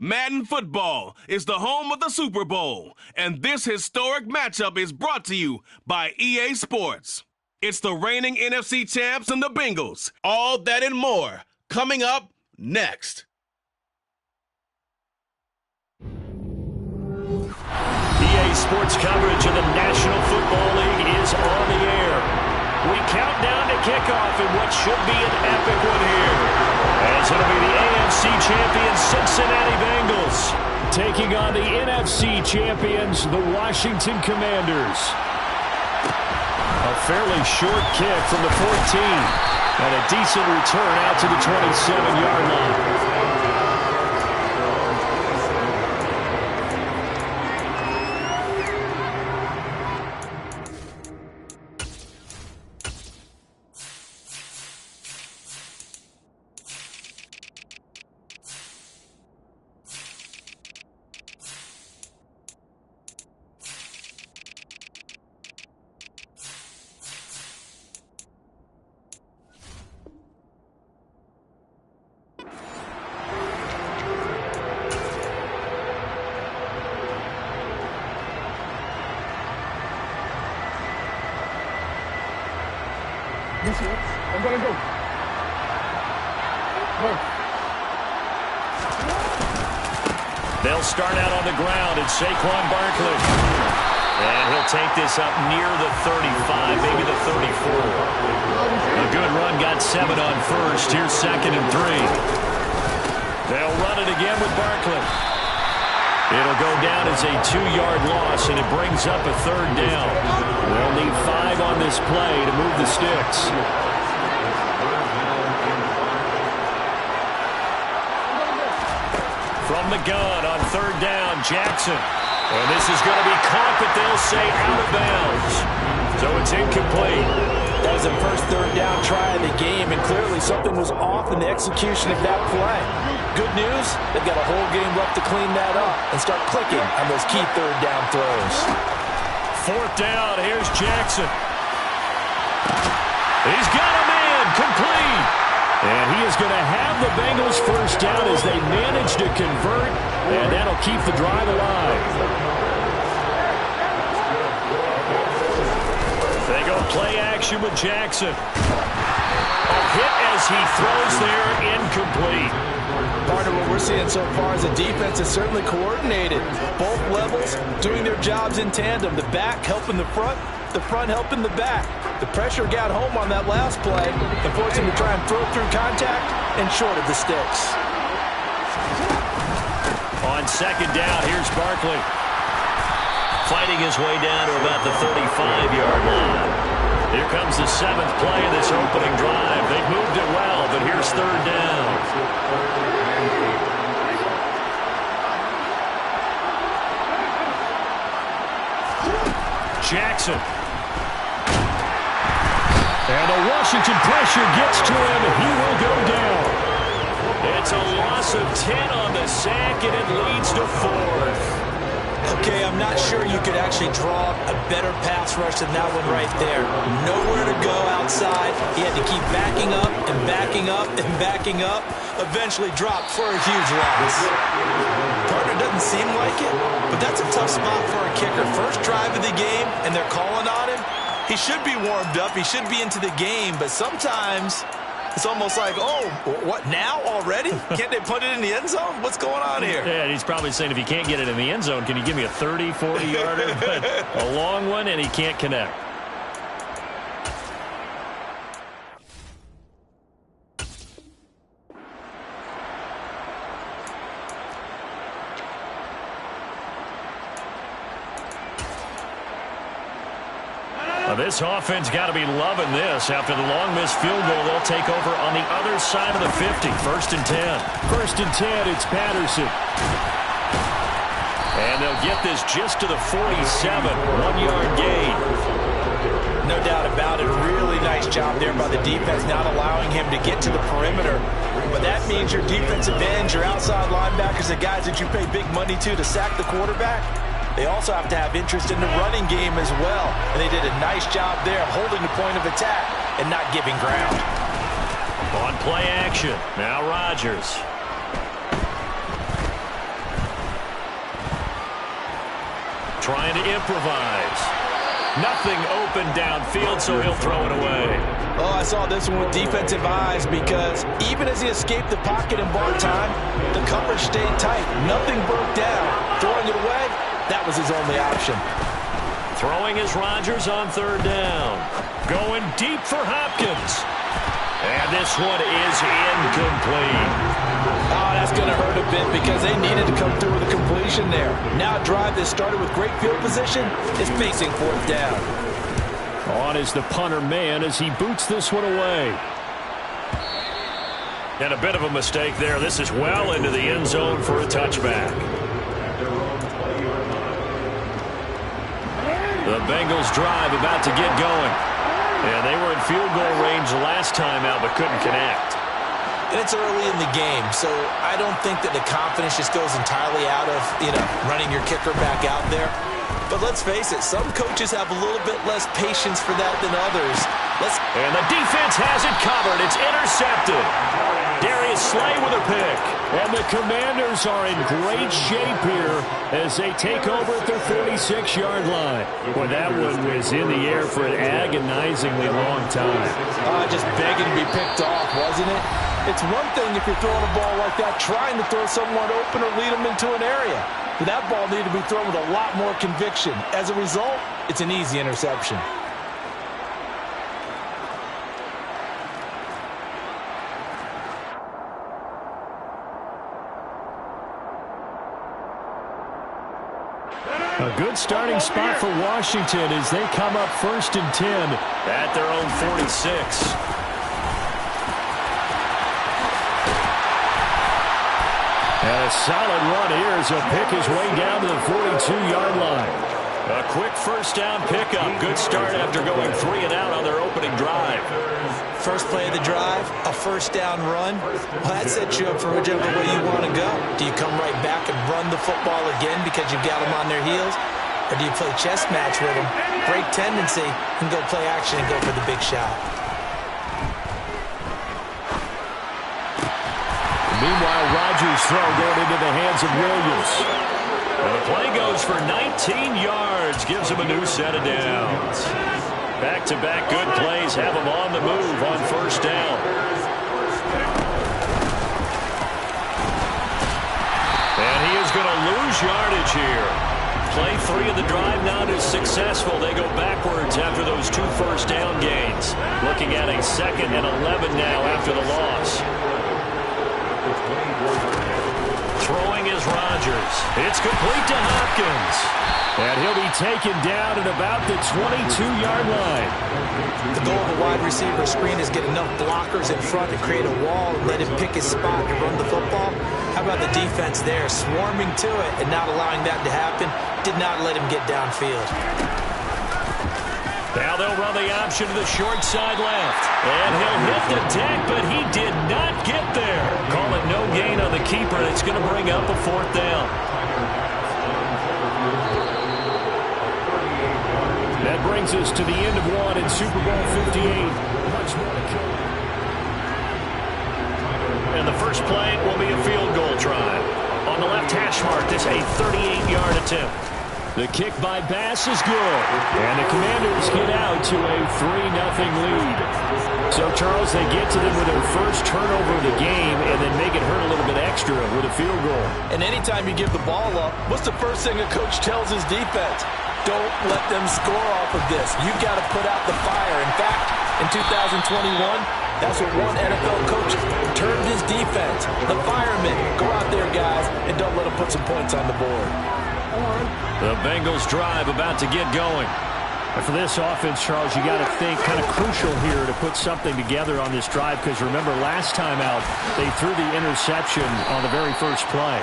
Madden Football is the home of the Super Bowl, and this historic matchup is brought to you by EA Sports. It's the reigning NFC champs and the Bengals. All that and more coming up next. EA Sports coverage of the National Football League is on the air. We count down to kickoff in what should be an epic one here, as it'll be the AFC champions Cincinnati Bengals taking on the NFC champions, the Washington Commanders. A fairly short kick from the 14, and a decent return out to the 27-yard line. I'm gonna go. They'll start out on the ground. It's Saquon Barkley. And he'll take this up near the 35, maybe the 34. A good run, got 7 on first. Here's 2nd and 3. They'll run it again with Barkley. It'll go down as a 2-yard loss, and it brings up a 3rd down. They'll need 5 on this play to move the sticks. From the gun on 3rd down, Jackson. And this is going to be caught, but they'll say out of bounds. So it's incomplete. That was the first 3rd down try of the game, and clearly something was off in the execution of that play. Good news, they've got a whole game left to clean that up and start clicking on those key 3rd down throws. 4th down, here's Jackson. He's got a man, complete. And he is going to have the Bengals first down as they manage to convert, and that'll keep the drive alive. They go play action with Jackson. A hit as he throws there, incomplete. Part of what we're seeing so far is the defense is certainly coordinated. Both levels doing their jobs in tandem. The back helping the front helping the back. The pressure got home on that last play and forced him to try and throw through contact and short of the sticks. On 2nd down, here's Barkley. Fighting his way down to about the 35-yard line. Here comes the 7th play of this opening drive. They've moved it well, but here's 3rd down. Jackson. And the Washington pressure gets to him. He will go down. It's a loss of 10 on the sack, and it leads to 4th. Okay, I'm not sure you could actually draw a better pass rush than that one right there. Nowhere to go outside. He had to keep backing up and backing up and backing up. Eventually dropped for a huge loss. Partner doesn't seem like it, but that's a tough spot for a kicker. First drive of the game, and they're calling on him. He should be warmed up. He should be into the game, but sometimes it's almost like, oh, what, now already? Can't they put it in the end zone? What's going on here? Yeah, he's probably saying if he can't get it in the end zone, can you give me a 30, 40-yarder? But a long one, and he can't connect. This offense got to be loving this. After the long missed field goal, they'll take over on the other side of the 50. 1st and 10. 1st and 10, it's Patterson. And they'll get this just to the 47. 1-yard gain. No doubt about it. Really nice job there by the defense, not allowing him to get to the perimeter. But that means your defensive ends, your outside linebackers, the guys that you pay big money to sack the quarterback, they also have to have interest in the running game as well. And they did a nice job there holding the point of attack and not giving ground. On play action, now Rodgers. Trying to improvise. Nothing open downfield, so he'll throw it away. Oh, I saw this one with defensive eyes because even as he escaped the pocket and bought time, the coverage stayed tight. Nothing broke down. Throwing it away, that was his only option. Throwing is Rodgers on third down. Going deep for Hopkins. And this one is incomplete. Oh, that's going to hurt a bit because they needed to come through with a completion there. Now a drive that started with great field position is facing fourth down. On is the punter man as he boots this one away. And a bit of a mistake there. This is well into the end zone for a touchback. The Bengals drive about to get going. And they were in field goal range the last time out but couldn't connect. And it's early in the game, so I don't think that the confidence just goes entirely out of, running your kicker back out there. But let's face it, some coaches have a little bit less patience for that than others. And the defense has it covered. It's intercepted. Darius Slay with a pick. And the Commanders are in great shape here as they take over at their 46-yard line. Well, that one was in the air for an agonizingly long time. Just begging to be picked off, wasn't it? It's one thing if you're throwing a ball like that, trying to throw someone open or lead them into an area. But that ball needed to be thrown with a lot more conviction. As a result, it's an easy interception. A good starting spot for Washington as they come up 1st and 10 at their own 46. And a solid run here as he'll pick his way down to the 42-yard line. A quick first down pickup. Good start after going 3 and out on their opening drive. First play of the drive, a first down run. Well, that sets you up for whichever way you want to go. Do you come right back and run the football again because you've got them on their heels? Or do you play chess match with them, break tendency, and go play action and go for the big shot? Meanwhile, Rodgers' throw going into the hands of Williams. And the play goes for 19 yards, gives him a new set of downs. Back-to-back good plays have him on the move on first down. And he is going to lose yardage here. Play 3 of the drive not as successful. They go backwards after those 2 first down gains. Looking at a 2nd and 11 now after the loss. Throwing is Rodgers. It's complete to Hopkins. And he'll be taken down at about the 22-yard line. The goal of a wide receiver screen is get enough blockers in front to create a wall and let him pick his spot to run the football. How about the defense there, swarming to it and not allowing that to happen? Did not let him get downfield. Now they'll run the option to the short side left. And he'll hit the deck, but he did not get there. Call it no gain on the keeper, and it's going to bring up a 4th down. That brings us to the end of one in Super Bowl 58. Much more to come. And the first play will be a field goal try. On the left hash mark, this a 38-yard attempt. The kick by Bass is good. And the Commanders get out to a 3-0 lead. So, Charles, they get to them with their first turnover of the game and then make it hurt a little bit extra with a field goal. And anytime you give the ball up, what's the first thing a coach tells his defense? Don't let them score off of this. You've got to put out the fire. In fact, in 2021, that's what one NFL coach termed his defense. The firemen. Go out there, guys, and don't let them put some points on the board. The Bengals drive about to get going. And for this offense, Charles, you got to think kind of crucial here to put something together on this drive because remember last time out they threw the interception on the very first play.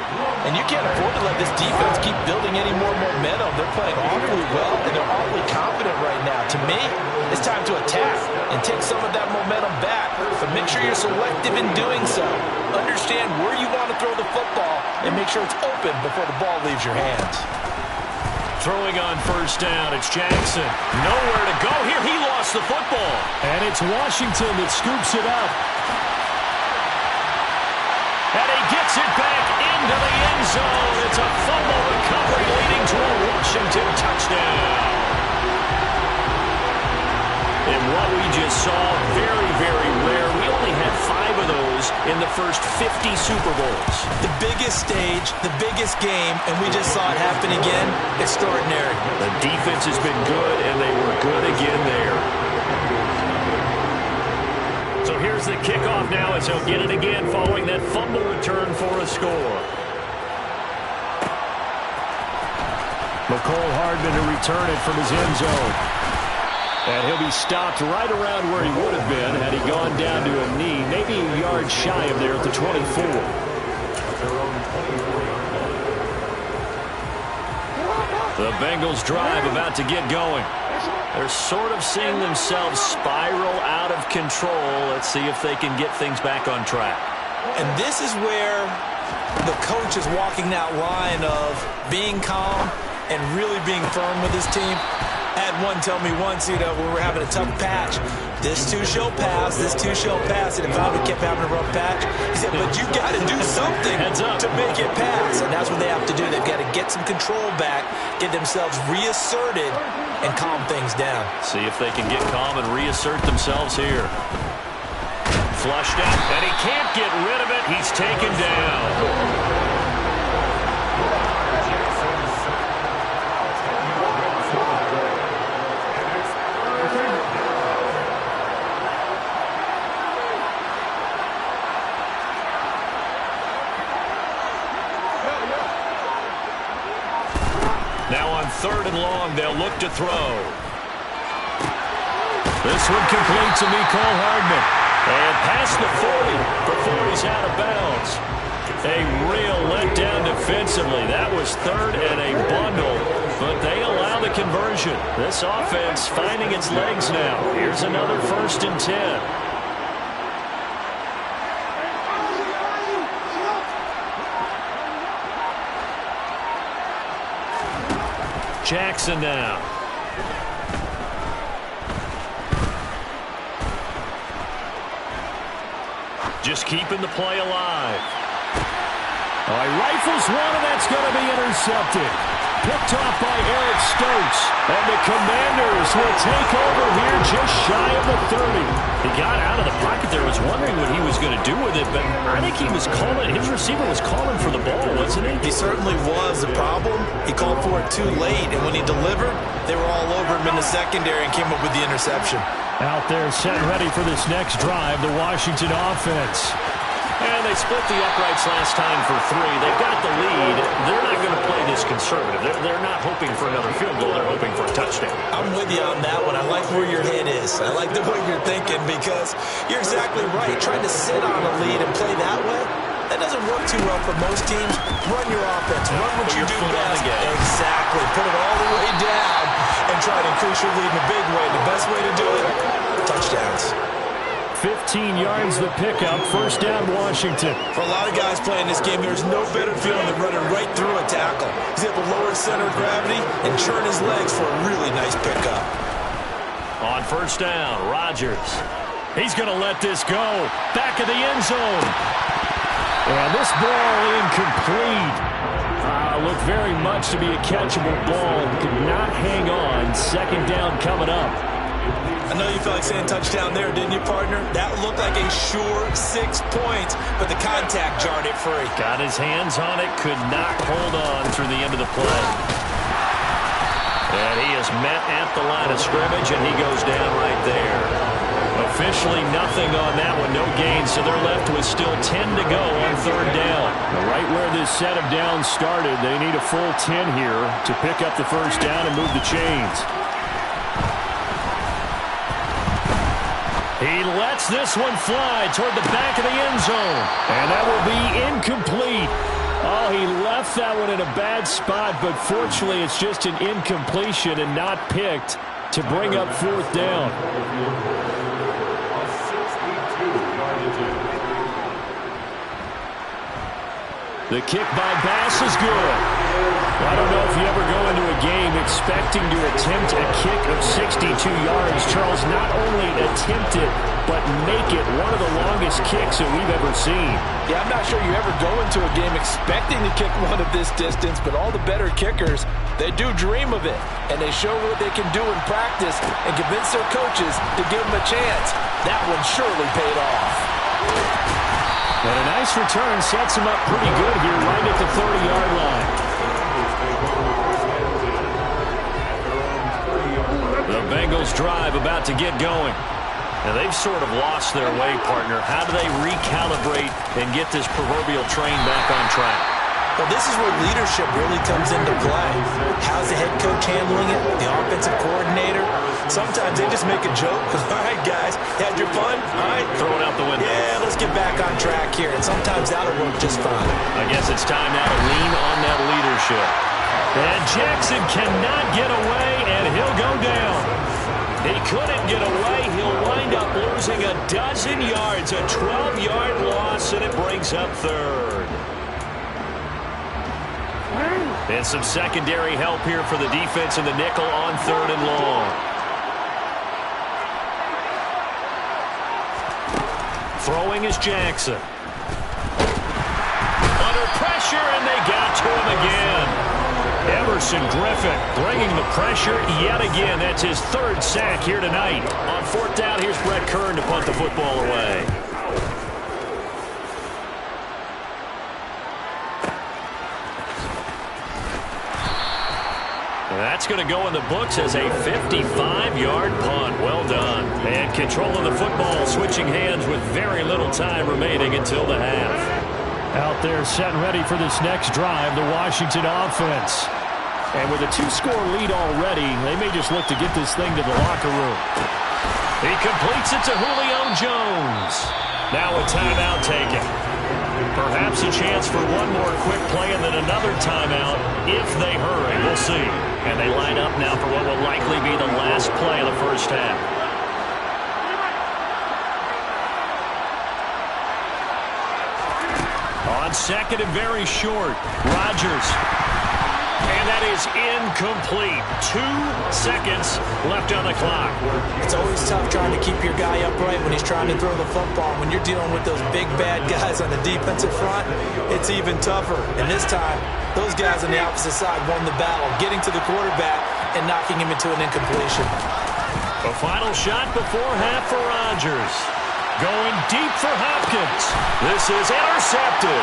And you can't afford to let this defense keep building any more momentum. They're playing awfully well and they're awfully confident right now. To me, it's time to attack and take some of that momentum back. But make sure you're selective in doing so. Understand where you want to throw the football and make sure it's open before the ball leaves your hands. Throwing on first down, it's Jackson. Nowhere to go here. He lost the football. And it's Washington that scoops it up. And he gets it back into the end zone. It's a fumble recovery leading to a Washington touchdown. And what we just saw, very, very rare. We only had 5 of those in the first 50 Super Bowls. The biggest stage, the biggest game, and we just saw it happen again. Extraordinary. The defense has been good, and they were good again there. So here's the kickoff now as he'll get it again following that fumble return for a score. Mecole Hardman to return it from his end zone. And he'll be stopped right around where he would have been had he gone down to a knee, maybe a yard shy of there at the 24. The Bengals drive about to get going. They're sort of seeing themselves spiral out of control. Let's see if they can get things back on track. And this is where the coach is walking that line of being calm and really being firm with his team. I had one tell me once, when we're having a tough patch, this too shall pass, this too shall pass. And if I would kept having a rough patch, he said, but you got to do something to make it pass. And that's what they have to do. They've got to get some control back, get themselves reasserted, and calm things down. See if they can get calm and reassert themselves here. Flushed out, and he can't get rid of it. He's taken down. Now on 3rd and long, they'll look to throw. This one complete to Mecole Hardman. And past the 40 before he's out of bounds. A real letdown defensively. That was 3rd and a bundle, but they allow the conversion. This offense finding its legs now. Here's another 1st and 10. Jackson now. Just keeping the play alive. Oh, he rifles one, and that's going to be intercepted. Picked off by Eric Stokes. And the Commanders will take over here just shy of the 30. He got out of the pocket there, was wondering what he was going to do with it, but I think he was calling, his receiver was calling for the ball, wasn't he? He certainly was. The problem, he called for it too late, and when he delivered, they were all over him in the secondary and came up with the interception. Out there set ready for this next drive, the Washington offense. And they split the uprights last time for 3. They've got the lead. They're not going to play this conservative. They're not hoping for another field goal. They're hoping for a touchdown. I'm with you on that one. I like where your head is. I like the way you're thinking because you're exactly right. Trying to sit on a lead and play that way, that doesn't work too well for most teams. Run your offense. Run what you do best. Exactly. Put it all the way down and try to increase your lead in a big way. The best way to do it, touchdowns. 15 yards the pickup, 1st down Washington. For a lot of guys playing this game, there's no better feeling than running right through a tackle. He's able to lower his center of gravity and churn his legs for a really nice pickup. On 1st down, Rodgers. He's going to let this go. Back of the end zone. And this ball incomplete. Looked very much to be a catchable ball. Could not hang on. 2nd down coming up. I know you felt like saying touchdown there, didn't you, partner? That looked like a sure 6 points, but the contact jarred it free. Got his hands on it, could not hold on through the end of the play. And he is met at the line of scrimmage, and he goes down right there. Officially nothing on that one, no gain, so they're left with still 10 to go on 3rd down. Right where this set of downs started, they need a full 10 here to pick up the 1st down and move the chains. He lets this one fly toward the back of the end zone. And that will be incomplete. Oh, he left that one in a bad spot, but fortunately it's just an incompletion and not picked to bring up 4th down. The kick by Bass is good. I don't know if you ever go into a game expecting to attempt a kick of 62 yards. Charles, not only attempt it, but make it one of the longest kicks that we've ever seen. Yeah, I'm not sure you ever go into a game expecting to kick one of this distance, but all the better kickers, they do dream of it, and they show what they can do in practice and convince their coaches to give them a chance. That one surely paid off. And a nice return sets him up pretty good here right at the 30-yard line. The Bengals drive about to get going. Now, they've sort of lost their way, partner. How do they recalibrate and get this proverbial train back on track? Well, this is where leadership really comes into play. How's the head coach handling it? The offensive coordinator? Sometimes they just make a joke. All right, guys, you had your fun? All right. Throw it out the window. Yeah, let's get back on track here. And sometimes that'll work just fine. I guess it's time now to lean on that leadership. And Jackson cannot get away, and he'll go down. He couldn't get away. He'll wind up losing a dozen yards, a 12-yard loss, and it brings up third. And some secondary help here for the defense in the nickel on 3rd and long. Throwing is Jackson. Under pressure, and they got to him again. Everson Griffin bringing the pressure yet again. That's his 3rd sack here tonight. On 4th down, here's Brett Kern to punt the football away. That's going to go in the books as a 55-yard punt. Well done. And control of the football, switching hands with very little time remaining until the half. Out there set and ready for this next drive, the Washington offense. And with a 2-score lead already, they may just look to get this thing to the locker room. He completes it to Julio Jones. Now a timeout taken. Perhaps a chance for one more quick play and then another timeout if they hurry. We'll see. And they line up now for what will likely be the last play of the first half. On 2nd and very short, Rodgers. And that is incomplete. 2 seconds left on the clock. It's always tough trying to keep your guy upright when he's trying to throw the football. When you're dealing with those big, bad guys on the defensive front, it's even tougher. And this time, those guys on the opposite side won the battle, getting to the quarterback and knocking him into an incompletion. A final shot before half for Rodgers. Going deep for Hopkins. This is intercepted.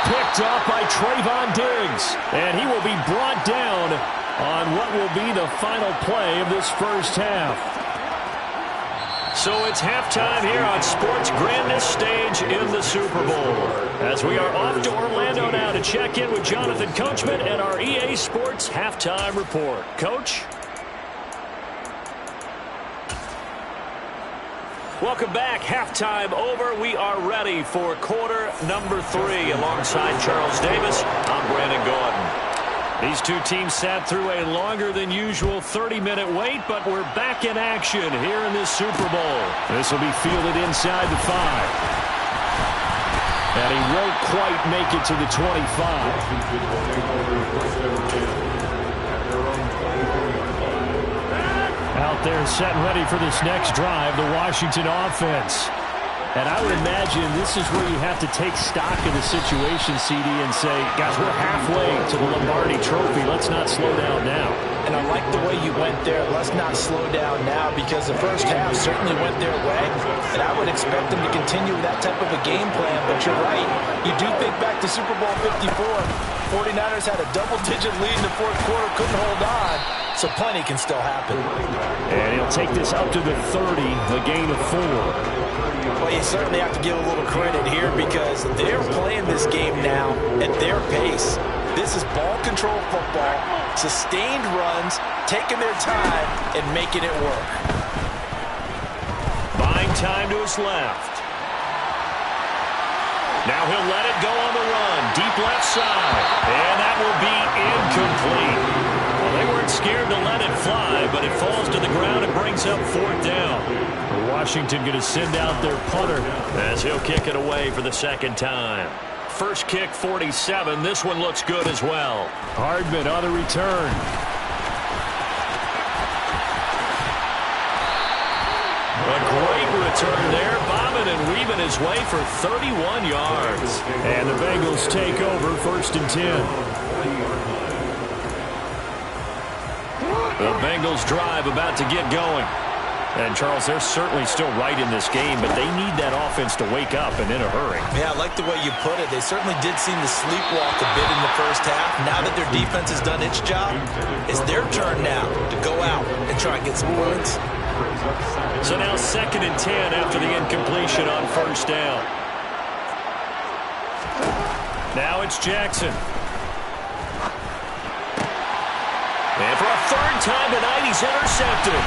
Picked off by Trayvon Diggs. And he will be brought down on what will be the final play of this first half. So it's halftime here on sports' grandest stage in the Super Bowl. As we are off to Orlando now to check in with Jonathan Coachman and our EA Sports Halftime Report. Coach? Welcome back. Halftime over. We are ready for quarter number 3. Alongside Charles Davis, I'm Brandon Gaudin. These two teams sat through a longer than usual 30-minute wait, but we're back in action here in this Super Bowl. This will be fielded inside the 5. And he won't quite make it to the 25. Out there set and ready for this next drive, the Washington offense. And I would imagine this is where you have to take stock of the situation, CD, and say, guys, we're halfway to the Lombardi Trophy. Let's not slow down now. And I like the way you went there. Let's not slow down now, because the first half certainly went their way. And I would expect them to continue with that type of a game plan. But you're right. You do think back to Super Bowl 54. 49ers had a double-digit lead in the 4th quarter, couldn't hold on. So plenty can still happen. And he'll take this up to the 30, a gain of 4. Well, you certainly have to give a little credit here because they're playing this game now at their pace. This is ball control football, sustained runs, taking their time, and making it work. Buying time to his left. Now he'll let it go on the run, deep left side, and that will be incomplete. Well, they weren't scared to let it fly, but it falls to the ground and brings up 4th down. Washington going to send out their punter as he'll kick it away for the 2nd time. First kick, 47. This one looks good as well. Hardman on the return. A great return there. his way for 31 yards. And the Bengals take over 1st and 10. The Bengals drive about to get going. And, Charles, they're certainly still right in this game, but they need that offense to wake up and in a hurry. Yeah, I like the way you put it. They certainly did seem to sleepwalk a bit in the first half. Now that their defense has done its job, it's their turn now to go out and try and get some points. So now 2nd and 10 after the incompletion on 1st down. Now it's Jackson. And for a 3rd time tonight, he's intercepted.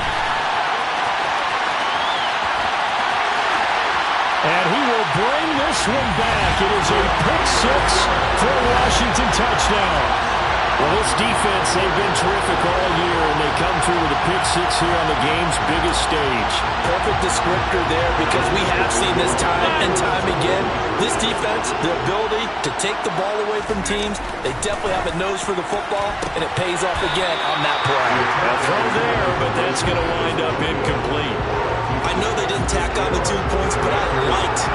And he will bring this one back. It is a pick-6 for a Washington touchdown. Well, this defense, they've been terrific all year, and they come through with a pick-6 here on the game's biggest stage. Perfect descriptor there, because we have seen this time and time again. This defense, the ability to take the ball away from teams, they definitely have a nose for the football, and it pays off again on that play. A throw there, but that's going to wind up incomplete. I know they didn't tack on the 2 points, but I liked